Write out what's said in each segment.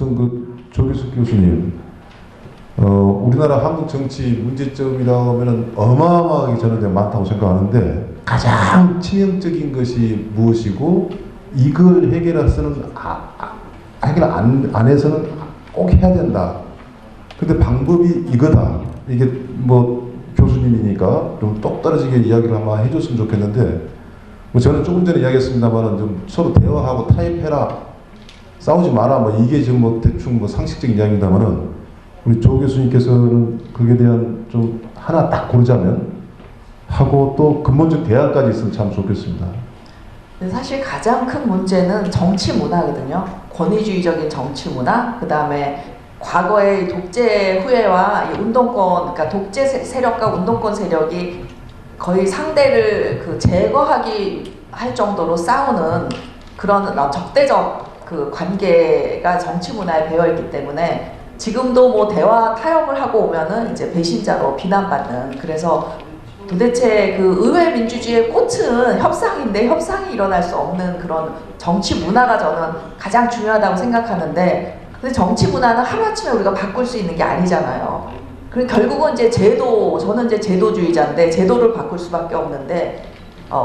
우선 조규석 교수님, 우리나라 한국 정치 문제점이라고 하면 어마어마하게 저는 이제 많다고 생각하는데 가장 치명적인 것이 무엇이고 이걸 해결해서는 해결 안 해서는 꼭 해야 된다. 근데 방법이 이거다. 이게 뭐 교수님이니까 좀 똑 떨어지게 이야기를 한번 해줬으면 좋겠는데 뭐 저는 조금 전에 이야기했습니다만은 좀 서로 대화하고 타협해라, 싸우지 마라, 뭐 이게 지금 뭐 대충 뭐 상식적인 이야기입니다만은 우리 조 교수님께서는 거기에 대한 좀 하나 딱 고르자면 하고 또 근본적 대안까지 있으면 참 좋겠습니다. 사실 가장 큰 문제는 정치 문화거든요. 권위주의적인 정치 문화, 그 다음에 과거의 독재 후예와 이 운동권, 그러니까 독재 세력과 운동권 세력이 거의 상대를 제거하기 할 정도로 싸우는 그런 적대적 관계가 정치 문화에 배어 있기 때문에 지금도 뭐 대화 타협을 하고 오면은 이제 배신자로 비난받는, 그래서 도대체 의회 민주주의의 꽃은 협상인데 협상이 일어날 수 없는 그런 정치 문화가 저는 가장 중요하다고 생각하는데, 근데 정치 문화는 하루아침에 우리가 바꿀 수 있는 게 아니잖아요. 그리고 결국은 이제 저는 이제 제도주의자인데 제도를 바꿀 수밖에 없는데,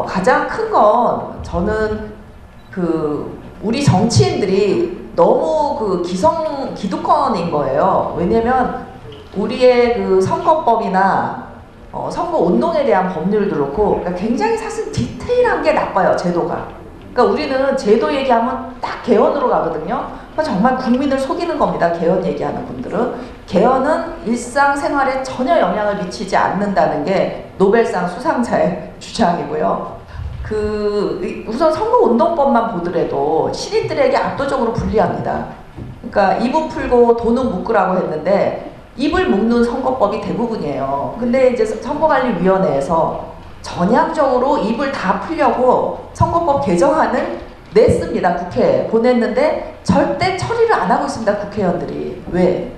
가장 큰 건 저는 우리 정치인들이 너무 기득권인 거예요. 왜냐면 우리의 선거법이나 선거 운동에 대한 법률도 그렇고, 그러니까 굉장히 사실 디테일한 게 나빠요, 제도가. 그러니까 우리는 제도 얘기하면 딱 개헌으로 가거든요. 그러니까 정말 국민을 속이는 겁니다, 개헌 얘기하는 분들은. 개헌은 일상생활에 전혀 영향을 미치지 않는다는 게 노벨상 수상자의 주장이고요. 우선 선거운동법만 보더라도 시민들에게 압도적으로 불리합니다. 그러니까 입을 풀고 돈은 묶으라고 했는데 입을 묶는 선거법이 대부분이에요. 근데 이제 선거관리위원회에서 전향적으로 입을 다 풀려고 선거법 개정안을 냈습니다. 국회에 보냈는데 절대 처리를 안 하고 있습니다, 국회의원들이. 왜?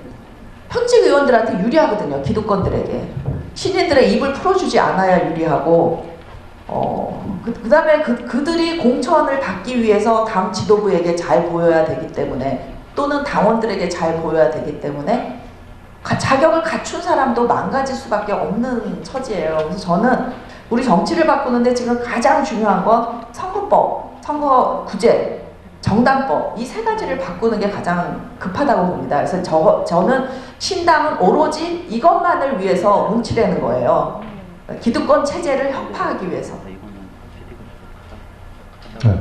현직 의원들한테 유리하거든요, 기득권들에게. 신인들의 입을 풀어주지 않아야 유리하고, 그 다음에 그들이 공천을 받기 위해서 당 지도부에게 잘 보여야 되기 때문에, 또는 당원들에게 잘 보여야 되기 때문에 자격을 갖춘 사람도 망가질 수밖에 없는 처지예요. 그래서 저는 우리 정치를 바꾸는데 지금 가장 중요한 건 선거법, 선거구제, 정당법, 이 세 가지를 바꾸는 게 가장 급하다고 봅니다. 그래서 저는 신당은 오로지 이것만을 위해서 뭉치려는 거예요. 기득권 체제를 혁파하기 위해서. 네.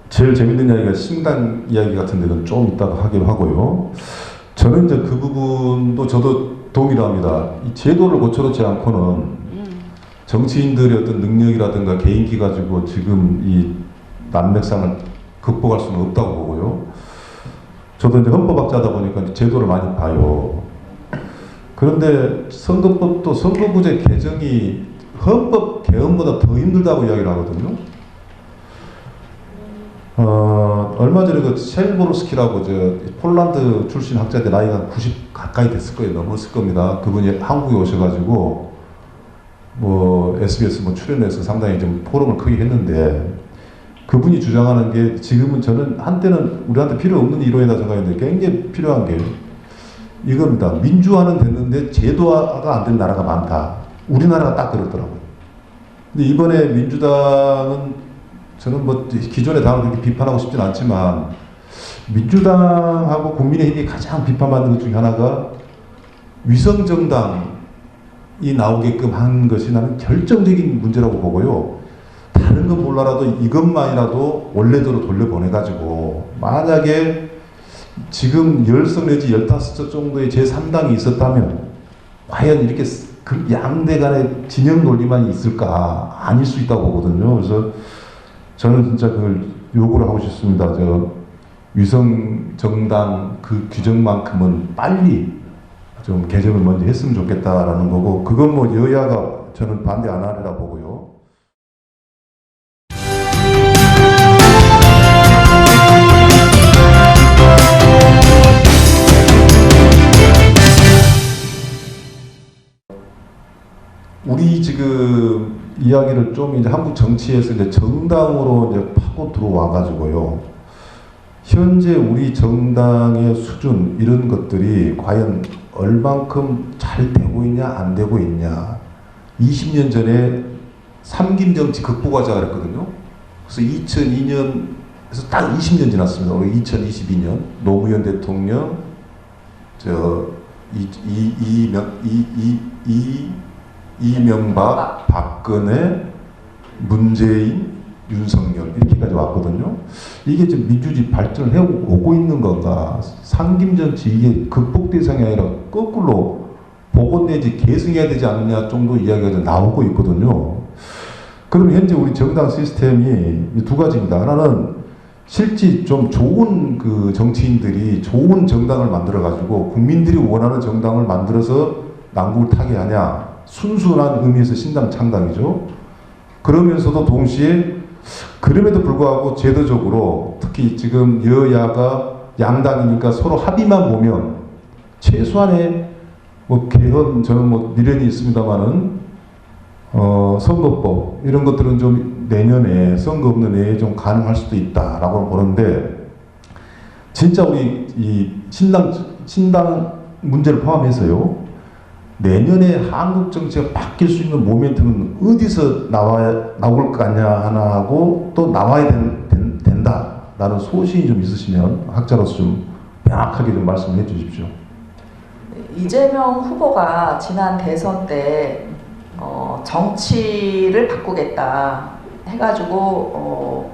제일 재밌는 이야기가 신당 이야기 같은데 그건 좀 이따가 하기로 하고요. 저는 이제 그 부분도 저도 동의를 합니다. 이 제도를 고쳐놓지 않고는 정치인들의 어떤 능력이라든가 개인기 가지고 지금 이 난맥상을 극복할 수는 없다고 보고요. 저도 이제 헌법학자다 보니까 제도를 많이 봐요. 그런데 선거법도 선거구제 개정이 헌법 개헌보다 더 힘들다고 이야기를 하거든요. 얼마 전에 셀보르스키라고 폴란드 출신 학자인데 나이가 90 가까이 됐을 거예요. 넘었을 겁니다. 그분이 한국에 오셔가지고 뭐 SBS 출연해서 상당히 좀 포럼을 크게 했는데, 그분이 주장하는 게 지금은 저는 한때는 우리한테 필요 없는 이론이다 생각했는데 굉장히 필요한 게 이겁니다. 민주화는 됐는데 제도화가 안 된 나라가 많다. 우리나라가 딱 그렇더라고요. 근데 이번에 민주당은 저는 뭐 기존의 당을 그렇게 비판하고 싶진 않지만 민주당하고 국민의힘이 가장 비판받는 것 중에 하나가 위성정당이 나오게끔 한 것이 나는 결정적인 문제라고 보고요. 다른 건 몰라라도 이것만이라도 원래대로 돌려보내가지고 만약에 지금 10석 내지 15석 정도의 제3당이 있었다면 과연 이렇게 양대 간의 진영 논리만 있을까? 아닐 수 있다고 보거든요. 그래서 저는 진짜 그걸 요구를 하고 싶습니다. 위성 정당 규정만큼은 빨리 좀 개정을 먼저 했으면 좋겠다라는 거고, 그건 뭐 여야가 저는 반대 안 하리라 보고요. 우리 지금 이야기를 좀 이제 한국 정치에서 이제 정당으로 이제 파고 들어와 가지고요. 현재 우리 정당의 수준 이런 것들이 과연 얼만큼 잘 되고 있냐 안 되고 있냐. 20년 전에 삼김정치 극복하자 그랬거든요. 그래서 2002년에서 딱 20년 지났습니다. 우리 2022년 노무현 대통령, 이명박, 박근혜, 문재인, 윤석열 이렇게까지 왔거든요. 이게 지금 민주주의 발전을 해오고 있는 건가? 상김정치 이게 극복 대상이 아니라 거꾸로 복원 내지 계승해야 되지 않느냐 정도 이야기가 나오고 있거든요. 그럼 현재 우리 정당 시스템이 두 가지입니다. 하나는 실제 좀 좋은 그 정치인들이 좋은 정당을 만들어 가지고 국민들이 원하는 정당을 만들어서 난국을 타게 하냐. 순수한 의미에서 신당 창당이죠. 그러면서도 동시에 그럼에도 불구하고 제도적으로 특히 지금 여야가 양당이니까 서로 합의만 보면 최소한의 뭐 개헌 저는 뭐 미련이 있습니다만은 선거법 이런 것들은 좀 내년에 선거 없는 해에 좀 가능할 수도 있다라고 보는데 진짜 우리 이 신당 문제를 포함해서요 내년에 한국 정치가 바뀔 수 있는 모멘텀은 어디서 나올 거 아니냐 하나 하고 또 나와야 된다라는 소신이 좀 있으시면 학자로서 좀 명확하게 좀 말씀해 주십시오. 이재명 후보가 지난 대선 때 정치를 바꾸겠다 해가지고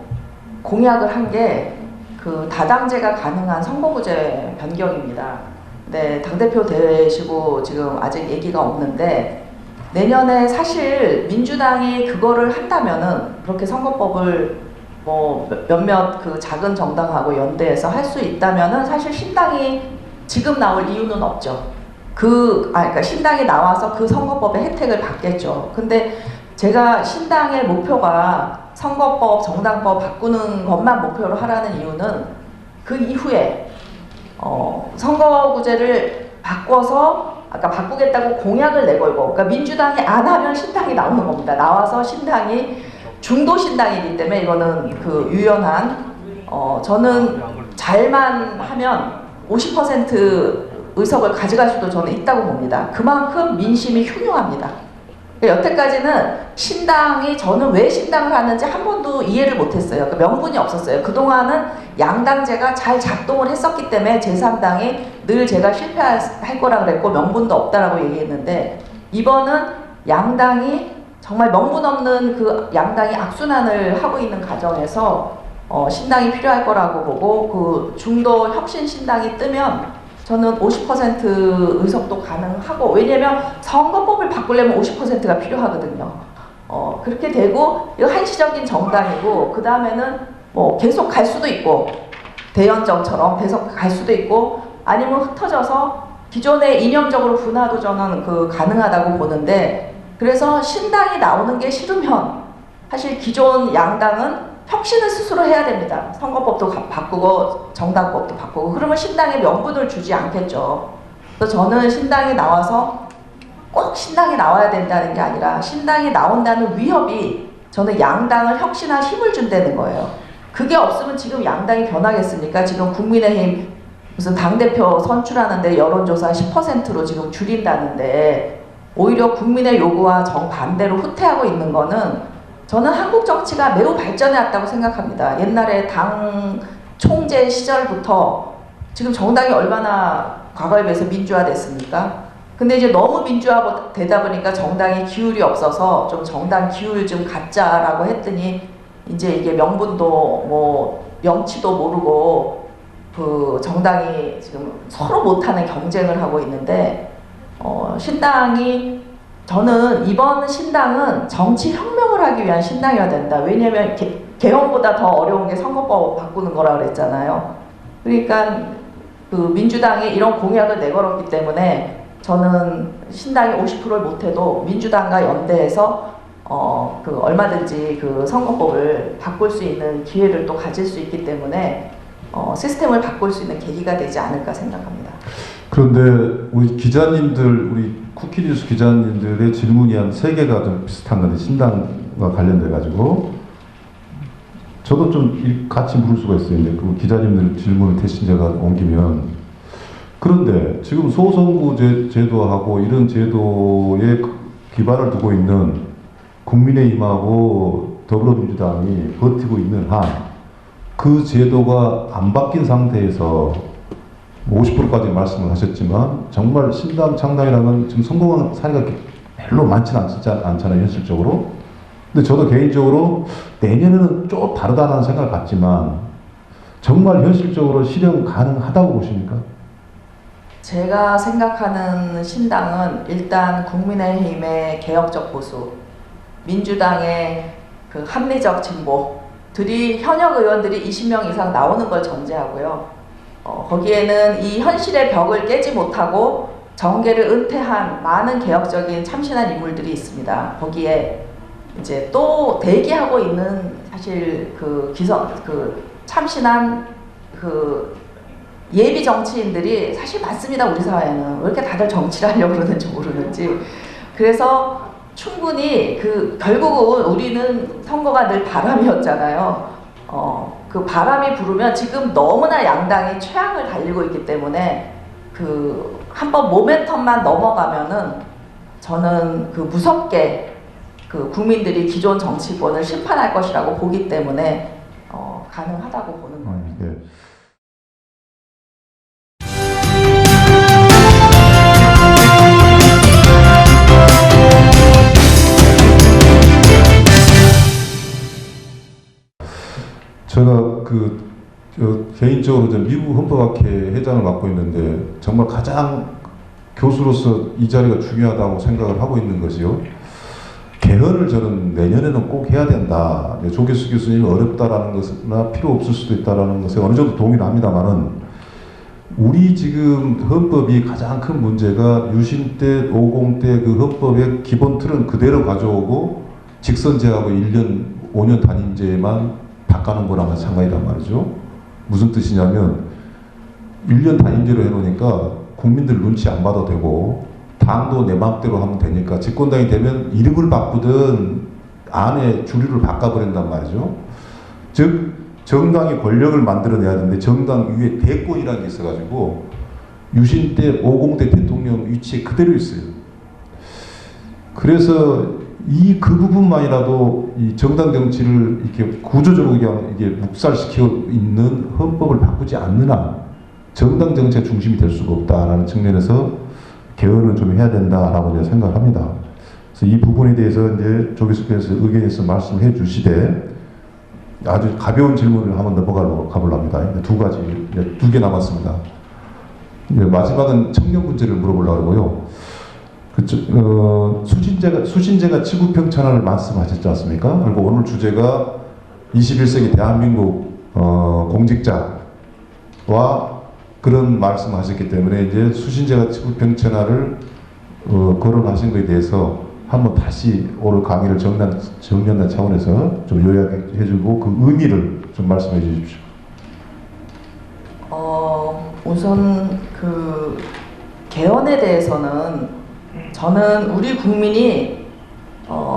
공약을 한 게 그 다당제가 가능한 선거구제 변경입니다. 네, 당대표 되시고 지금 아직 얘기가 없는데 내년에 사실 민주당이 그거를 한다면은 그렇게 선거법을 뭐 몇몇 그 작은 정당하고 연대해서 할 수 있다면은 사실 신당이 지금 나올 이유는 없죠. 그러니까 신당이 나와서 그 선거법의 혜택을 받겠죠. 근데 제가 신당의 목표가 선거법, 정당법 바꾸는 것만 목표로 하라는 이유는 그 이후에 선거구제를 바꿔서 아까 바꾸겠다고 공약을 내걸고 그러니까 민주당이 안 하면 신당이 나오는 겁니다. 나와서 신당이 중도 신당이기 때문에 이거는 그 유연한 저는 잘만 하면 50% 의석을 가져갈 수도 저는 있다고 봅니다. 그만큼 민심이 흉흉합니다. 그러니까 여태까지는 신당이 저는 왜 신당을 하는지 한 번도 이해를 못했어요. 그러니까 명분이 없었어요. 그동안은 양당제가 잘 작동을 했었기 때문에 제3당이 늘 제가 실패할 거라 그랬고 명분도 없다라고 얘기했는데 이번은 양당이 정말 명분 없는 그 양당이 악순환을 하고 있는 과정에서 신당이 필요할 거라고 보고 그 중도 혁신 신당이 뜨면 저는 50% 의석도 가능하고 왜냐면 선거법을 바꾸려면 50%가 필요하거든요. 그렇게 되고 이거 한시적인 정당이고 그 다음에는 뭐 계속 갈 수도 있고 대연정처럼 계속 갈 수도 있고 아니면 흩어져서 기존의 이념적으로 분화도 저는 그 가능하다고 보는데 그래서 신당이 나오는 게 싫으면 사실 기존 양당은 혁신을 스스로 해야 됩니다. 선거법도 바꾸고 정당법도 바꾸고 그러면 신당에 명분을 주지 않겠죠. 그래서 저는 신당이 나와서 꼭 신당이 나와야 된다는 게 아니라 신당이 나온다는 위협이 저는 양당을 혁신할 힘을 준다는 거예요. 그게 없으면 지금 양당이 변하겠습니까? 지금 국민의힘 무슨 당대표 선출하는데 여론조사 10%로 지금 줄인다는데 오히려 국민의 요구와 정반대로 후퇴하고 있는 거는 저는 한국 정치가 매우 발전해 왔다고 생각합니다. 옛날에 당 총재 시절부터 지금 정당이 얼마나 과거에 비해서 민주화됐습니까? 근데 이제 너무 민주화되다 보니까 정당이 기울이 없어서 좀 정당 기울 좀 갖자라고 했더니 이제 이게 명분도 뭐 명치도 모르고 그 정당이 지금 서로 못하는 경쟁을 하고 있는데 신당이 저는 이번 신당은 정치 혁명을 하기 위한 신당이어야 된다. 왜냐하면 개헌보다 더 어려운 게 선거법 바꾸는 거라 그랬잖아요. 그러니까 그 민주당이 이런 공약을 내걸었기 때문에 저는 신당이 50%를 못해도 민주당과 연대해서 그 얼마든지 그 선거법을 바꿀 수 있는 기회를 또 가질 수 있기 때문에 시스템을 바꿀 수 있는 계기가 되지 않을까 생각합니다. 그런데 우리 기자님들, 우리 쿠키뉴스 기자님들의 질문이 한 3개가 좀 비슷한 건데 신당과 관련돼 가지고 저도 좀 같이 물을 수가 있어요. 이제 그 기자님들 질문을 대신 제가 옮기면, 그런데 지금 소선구 제도하고 이런 제도에 기반을 두고 있는 국민의힘하고 더불어민주당이 버티고 있는 한 그 제도가 안 바뀐 상태에서 50%까지 말씀을 하셨지만 정말 신당 창당이라는 지금 성공한 사례가 별로 많지는 않잖아요, 현실적으로. 근데 저도 개인적으로 내년에는 좀 다르다는 생각을 갖지만 정말 현실적으로 실현 가능하다고 보십니까? 제가 생각하는 신당은 일단 국민의힘의 개혁적 보수, 민주당의 그 합리적 진보들이 현역 의원들이 20명 이상 나오는 걸 전제하고요. 거기에는 이 현실의 벽을 깨지 못하고 정계를 은퇴한 많은 개혁적인 참신한 인물들이 있습니다. 거기에 이제 또 대기하고 있는 사실 그 참신한 그 예비 정치인들이 사실 많습니다. 우리 사회는 왜 이렇게 다들 정치를 하려고 그러는지 모르는지. 그래서 충분히 결국은 우리는 선거가 늘 바람이었잖아요. 그 바람이 부르면 지금 너무나 양당이 최악을 달리고 있기 때문에 한번 모멘텀만 넘어가면은 저는 무섭게 국민들이 기존 정치권을 심판할 것이라고 보기 때문에 가능하다고 보는 거예요. 네. 제가 개인적으로 미국 헌법학회 회장을 맡고 있는데 정말 가장 교수로서 이 자리가 중요하다고 생각을 하고 있는 것이요. 개헌을 저는 내년에는 꼭 해야 된다. 조계수 교수님이 어렵다라는 것이나 필요 없을 수도 있다라는 것에 어느 정도 동의를 합니다만은 우리 지금 헌법이 가장 큰 문제가 유신 때, 50 때 그 헌법의 기본 틀은 그대로 가져오고 직선제하고 1년, 5년 단임제만 바꿔놓은 거랑 마찬가지란 말이죠. 무슨 뜻이냐면 1년 단임제로 해놓으니까 국민들 눈치 안 봐도 되고 당도 내 마음대로 하면 되니까 집권당이 되면 이름을 바꾸든 안에 주류를 바꿔버린단 말이죠. 즉 정당이 권력을 만들어내야 되는데 정당 위에 대권이라는 게 있어가지고 유신 때 50 때 대통령 위치에 그대로 있어요. 그래서 그 부분만이라도 이 정당 정치를 이렇게 구조적으로 그냥 이게 묵살시키고 있는 헌법을 바꾸지 않는 한 정당 정치의 중심이 될 수가 없다라는 측면에서 개헌을 좀 해야 된다라고 제가 생각합니다. 그래서 이 부분에 대해서 이제 조기수께서 의견에서 말씀해 주시되 아주 가벼운 질문을 한번 넘어가보려 합니다. 두 개 남았습니다. 마지막은 청년 문제를 물어보려고 하고요. 수신제가 지구평천화를 말씀하셨지 않습니까? 그리고 오늘 주제가 21세기 대한민국 공직자와 그런 말씀하셨기 때문에 이제 수신제가 지구평천화를 거론하신 것에 대해서 한번 다시 오늘 강의를 정리한다는 차원에서 좀 요약해주고 그 의미를 좀 말씀해 주십시오. 우선 개헌에 대해서는 저는 우리 국민이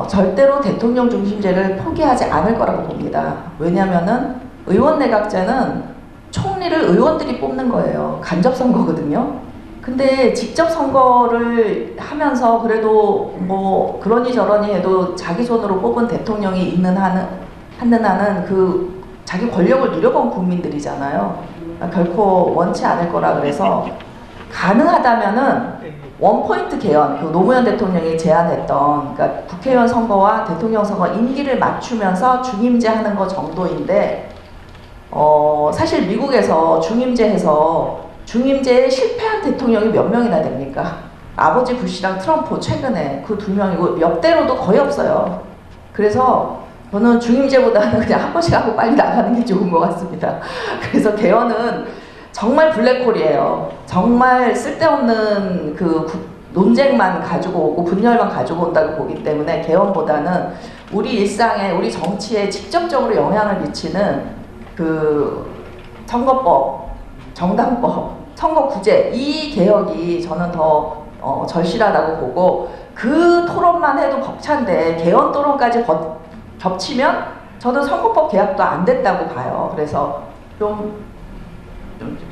절대로 대통령 중심제를 포기하지 않을 거라고 봅니다. 왜냐하면은 의원 내각제는 총리를 의원들이 뽑는 거예요. 간접 선거거든요. 근데 직접 선거를 하면서 그래도 뭐 그러니 저러니 해도 자기 손으로 뽑은 대통령이 있는 한은 자기 권력을 누려본 국민들이잖아요. 결코 원치 않을 거라 그래서 가능하다면은 원포인트 개헌, 노무현 대통령이 제안했던 그러니까 국회의원 선거와 대통령 선거 임기를 맞추면서 중임제 하는 거 정도인데 사실 미국에서 중임제에 실패한 대통령이 몇 명이나 됩니까? 아버지 부시랑 트럼프 최근에 그 두 명이고 역대로도 거의 없어요. 그래서 저는 중임제보다는 그냥 한 번씩 하고 빨리 나가는 게 좋은 것 같습니다. 그래서 개헌은 정말 블랙홀이에요. 정말 쓸데없는 논쟁만 가지고 오고 분열만 가지고 온다고 보기 때문에 개헌보다는 우리 일상에 우리 정치에 직접적으로 영향을 미치는 선거법, 정당법, 선거구제 이 개혁이 저는 더 절실하다고 보고 그 토론만 해도 벅찬데 개헌 토론까지 겹치면 저는 선거법 개혁도 안 됐다고 봐요. 그래서 좀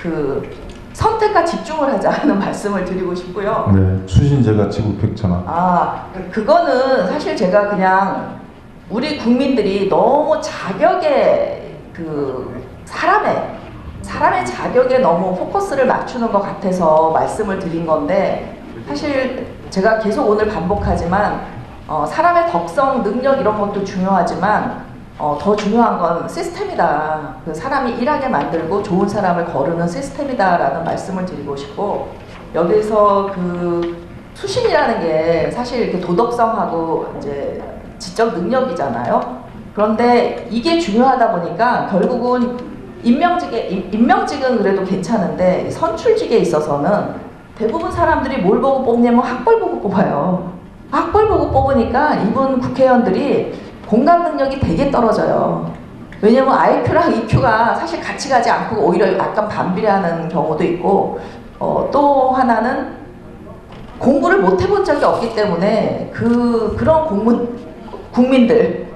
그 선택과 집중을 하자는 말씀을 드리고 싶고요. 네, 수신제가 지구 팽창화. 그거는 사실 제가 그냥 우리 국민들이 너무 자격에 사람의 자격에 너무 포커스를 맞추는 것 같아서 말씀을 드린 건데, 사실 제가 계속 오늘 반복하지만 사람의 덕성, 능력 이런 것도 중요하지만 더 중요한 건 시스템이다. 그 사람이 일하게 만들고 좋은 사람을 거르는 시스템이다라는 말씀을 드리고 싶고, 여기서 그 수신이라는 게 사실 이렇게 도덕성하고 이제 지적 능력이잖아요. 그런데 이게 중요하다 보니까 결국은 임명직은 그래도 괜찮은데 선출직에 있어서는 대부분 사람들이 뭘 보고 뽑냐면 학벌 보고 뽑아요. 학벌 보고 뽑으니까 이분 국회의원들이 공감 능력이 되게 떨어져요. 왜냐면 IQ랑 EQ가 사실 같이 가지 않고 오히려 약간 반비례하는 경우도 있고, 또 하나는 공부를 못 해본 적이 없기 때문에 그런 국민들,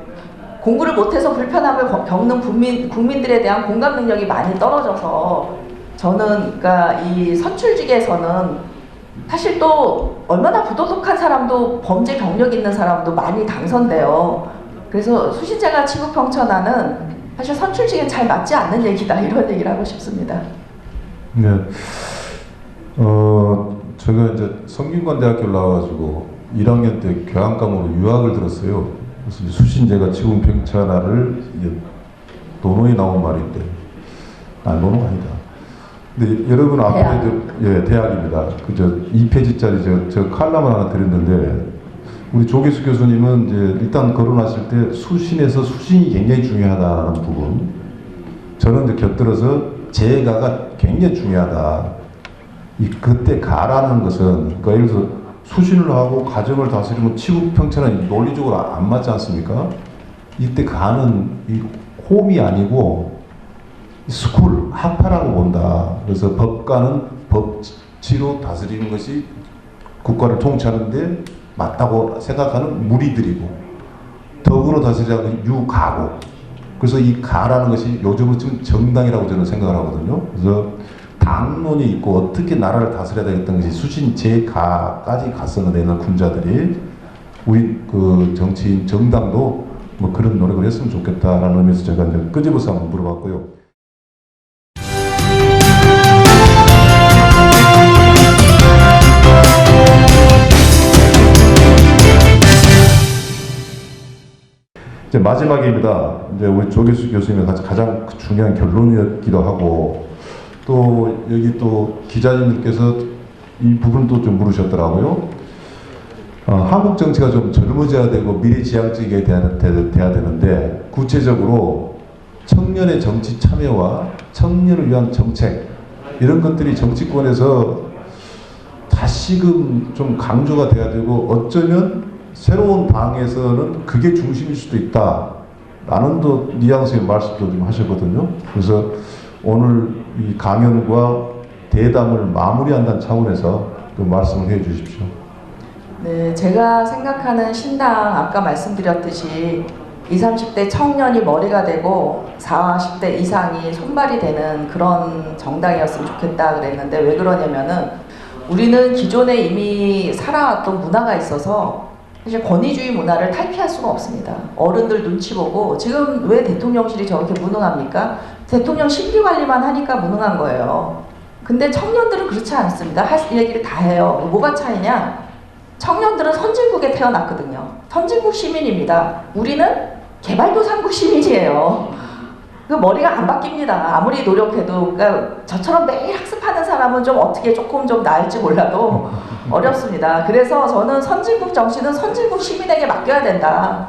공부를 못해서 불편함을 겪는 국민들에 대한 공감 능력이 많이 떨어져서, 저는 그러니까 이 선출직에서는 사실 또 얼마나 부도덕한 사람도, 범죄 경력 있는 사람도 많이 당선돼요. 그래서 수신제가 치국평천하는 사실 선출직엔 잘 맞지 않는 얘기다, 이런 얘기를 하고 싶습니다. 네. 제가 이제 성균관대학교를 나와가지고 1학년 때 교양과목으로 유학을 들었어요. 그래서 이제 수신제가 치국평천화를 이제 논어에 나온 말인데, 논어가 아니다. 근데 여러분 앞에 대학입니다. 그저 2페이지짜리 저 칼럼을 하나 드렸는데, 우리 조계수 교수님은 이제 일단 거론하실 때 수신에서 수신이 굉장히 중요하다는 부분, 저는 이제 곁들여서 재가가 굉장히 중요하다. 그때 가라는 것은, 그러니까 예를 들어서 수신을 하고 가정을 다스리면 치국평천은 논리적으로 안 맞지 않습니까? 이때 가는 이 홈이 아니고 스쿨, 학파라고 본다. 그래서 법가는 법치로 다스리는 것이 국가를 통치하는데 맞다고 생각하는 무리들이고, 덕으로 다스리자는 유가고, 그래서 이 가라는 것이 요즘은 지금 정당이라고 저는 생각을 하거든요. 그래서 당론이 있고 어떻게 나라를 다스려야 되겠다는 것이 수신 제가까지 갔었는데, 옛날 군자들이 우리 그 정치인 정당도 뭐 그런 노력을 했으면 좋겠다라는 의미에서 제가 이제 끄집어서 한번 물어봤고요. 이제 마지막입니다. 이제 우리 조계수 교수님의 가장 중요한 결론이었기도 하고, 또 여기 또 기자님들께서 이 부분도 좀 물으셨더라고요. 한국 정치가 좀 젊어져야 되고 미래지향적이게 돼야 되는데, 구체적으로 청년의 정치 참여와 청년을 위한 정책, 이런 것들이 정치권에서 다시금 좀 강조가 돼야 되고, 어쩌면 새로운 당에서는 그게 중심일 수도 있다 라는 또 뉘앙스의 말씀도 좀 하셨거든요. 그래서 오늘 이 강연과 대담을 마무리한다는 차원에서 그 말씀을 해 주십시오. 네, 제가 생각하는 신당, 아까 말씀드렸듯이 20, 30대 청년이 머리가 되고 40, 50대 이상이 손발이 되는 그런 정당이었으면 좋겠다 그랬는데, 왜 그러냐면은 우리는 기존에 이미 살아왔던 문화가 있어서 사실 권위주의 문화를 탈피할 수가 없습니다. 어른들 눈치 보고, 지금 왜 대통령실이 저렇게 무능합니까? 대통령 심기 관리만 하니까 무능한 거예요. 근데 청년들은 그렇지 않습니다. 할 얘기를 다 해요. 뭐가 차이냐? 청년들은 선진국에 태어났거든요. 선진국 시민입니다. 우리는 개발도상국 시민이에요. 그 머리가 안 바뀝니다. 아무리 노력해도. 그러니까 저처럼 매일 학습하는 사람은 좀 어떻게 조금 좀 나을지 몰라도 어렵습니다. 그래서 저는 선진국 정치는 선진국 시민에게 맡겨야 된다.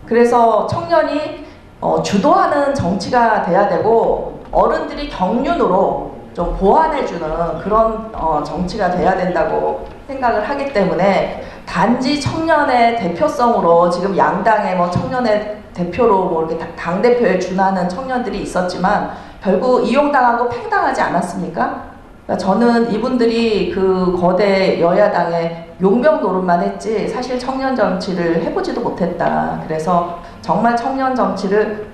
그래서 청년이 주도하는 정치가 돼야 되고, 어른들이 경륜으로 좀 보완해주는 그런 정치가 돼야 된다고 생각을 하기 때문에, 단지 청년의 대표성으로 지금 양당의 뭐 청년의 대표로 뭐 이렇게 당대표에 준하는 청년들이 있었지만 결국 이용당하고 팽당하지 않았습니까? 그러니까 저는 이분들이 그 거대 여야당의 용병 노릇만 했지 사실 청년 정치를 해보지도 못했다. 그래서 정말 청년 정치를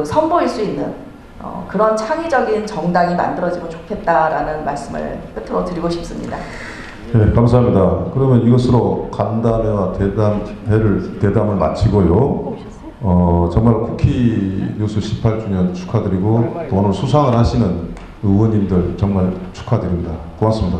선보일 수 있는 그런 창의적인 정당이 만들어지면 좋겠다라는 말씀을 끝으로 드리고 싶습니다. 네, 감사합니다. 그러면 이것으로 간담회와 대담을 마치고요. 정말 쿠키 뉴스 18주년 축하드리고 또 오늘 수상을 하시는 의원님들 정말 축하드립니다. 고맙습니다.